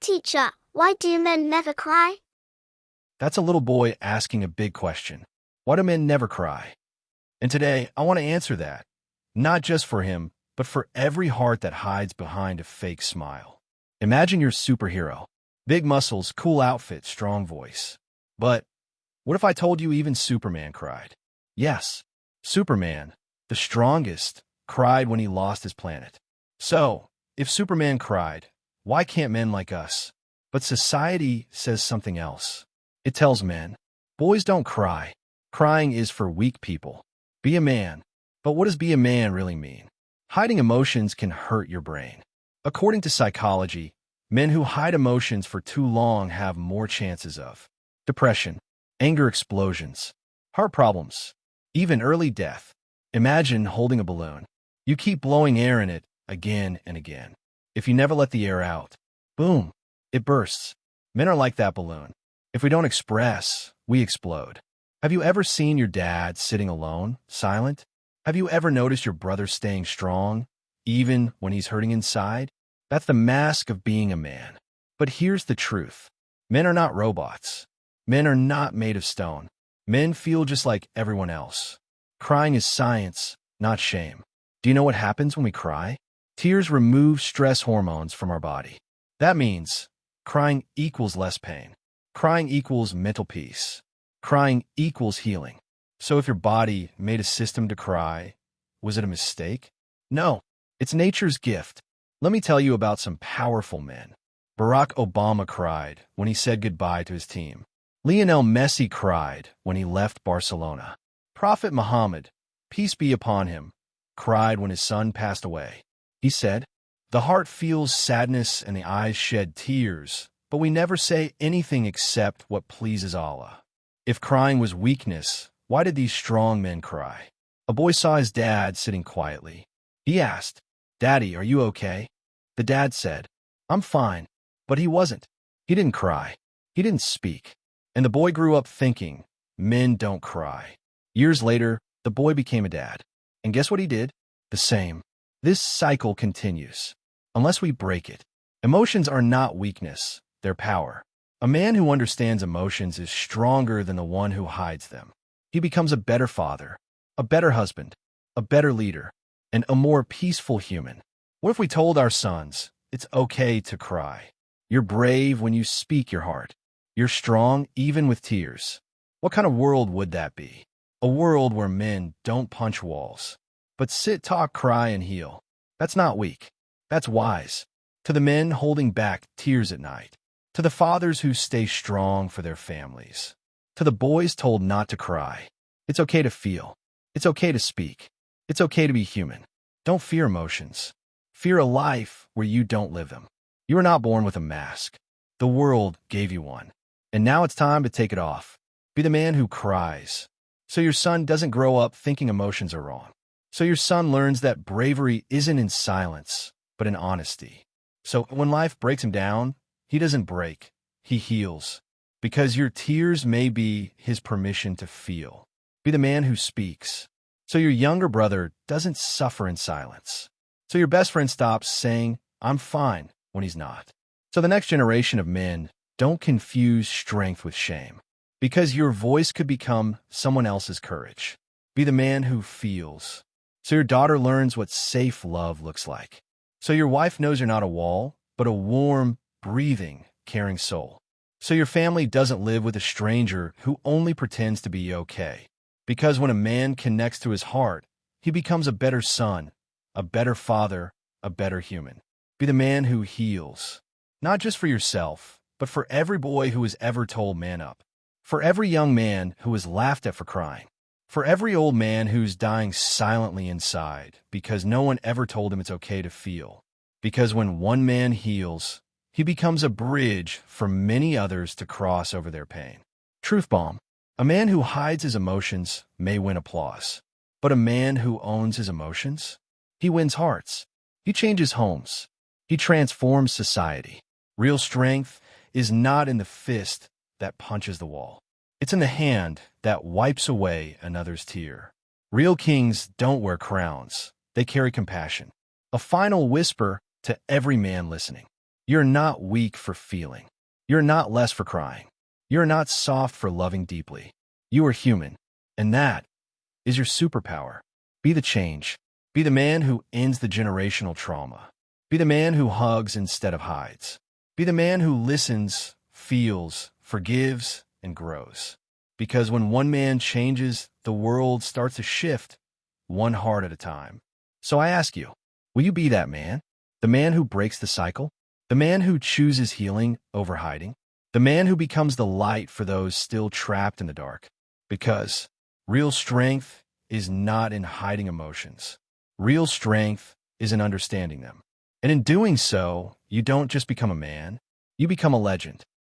Teacher, why do men never cry? That's a little boy asking a big question. Why do men never cry? And today, I want to answer that. Not just for him, but for every heart that hides behind a fake smile. Imagine your superhero. Big muscles, cool outfit, strong voice. But what if I told you even Superman cried? Yes, Superman, the strongest, cried when he lost his planet. So, if Superman cried, why can't men like us? But society says something else. It tells men, boys don't cry. Crying is for weak people. Be a man. But what does be a man really mean? Hiding emotions can hurt your brain. According to psychology, men who hide emotions for too long have more chances of depression, anger explosions, heart problems, even early death. Imagine holding a balloon. You keep blowing air in it again and again. If you never let the air out, boom, it bursts. Men are like that balloon. If we don't express, we explode. Have you ever seen your dad sitting alone, silent? Have you ever noticed your brother staying strong, even when he's hurting inside? That's the mask of being a man. But here's the truth. Men are not robots. Men are not made of stone. Men feel just like everyone else. Crying is science, not shame. Do you know what happens when we cry? Tears remove stress hormones from our body. That means crying equals less pain. Crying equals mental peace. Crying equals healing. So if your body made a system to cry, was it a mistake? No, it's nature's gift. Let me tell you about some powerful men. Barack Obama cried when he said goodbye to his team. Lionel Messi cried when he left Barcelona. Prophet Muhammad, peace be upon him, cried when his son passed away. He said, "The heart feels sadness and the eyes shed tears, but we never say anything except what pleases Allah." If crying was weakness, why did these strong men cry? A boy saw his dad sitting quietly. He asked, "Daddy, are you okay?" The dad said, "I'm fine." But he wasn't. He didn't cry. He didn't speak. And the boy grew up thinking, men don't cry. Years later, the boy became a dad. And guess what he did? The same. This cycle continues. Unless we break it. Emotions are not weakness, they're power. A man who understands emotions is stronger than the one who hides them. He becomes a better father, a better husband, a better leader, and a more peaceful human. What if we told our sons, it's okay to cry? You're brave when you speak your heart. You're strong even with tears. What kind of world would that be? A world where men don't punch walls, but sit, talk, cry, and heal. That's not weak. That's wise. To the men holding back tears at night. To the fathers who stay strong for their families. To the boys told not to cry. It's okay to feel. It's okay to speak. It's okay to be human. Don't fear emotions. Fear a life where you don't live them. You were not born with a mask. The world gave you one. And now it's time to take it off. Be the man who cries. So your son doesn't grow up thinking emotions are wrong. So your son learns that bravery isn't in silence, but in honesty. So when life breaks him down, he doesn't break. He heals. Because your tears may be his permission to feel. Be the man who speaks. So your younger brother doesn't suffer in silence. So your best friend stops saying, "I'm fine," when he's not. So the next generation of men don't confuse strength with shame. Because your voice could become someone else's courage. Be the man who feels. So your daughter learns what safe love looks like. So your wife knows you're not a wall, but a warm, breathing, caring soul. So your family doesn't live with a stranger who only pretends to be okay. Because when a man connects to his heart, he becomes a better son, a better father, a better human. Be the man who heals. Not just for yourself, but for every boy who has ever told man up. For every young man who was laughed at for crying. For every old man who's dying silently inside because no one ever told him it's okay to feel. Because when one man heals, he becomes a bridge for many others to cross over their pain. Truth bomb. A man who hides his emotions may win applause. But a man who owns his emotions? He wins hearts. He changes homes. He transforms society. Real strength is not in the fist that punches the wall. It's in the hand that wipes away another's tear. Real kings don't wear crowns. They carry compassion. A final whisper to every man listening. You're not weak for feeling. You're not less for crying. You're not soft for loving deeply. You are human, and that is your superpower. Be the change. Be the man who ends the generational trauma. Be the man who hugs instead of hides. Be the man who listens, feels, forgives, and grows. Because when one man changes, the world starts to shift, one heart at a time. So I ask you, will you be that man? The man who breaks the cycle? The man who chooses healing over hiding? The man who becomes the light for those still trapped in the dark? Because real strength is not in hiding emotions. Real strength is in understanding them. And in doing so, you don't just become a man, you become a legend.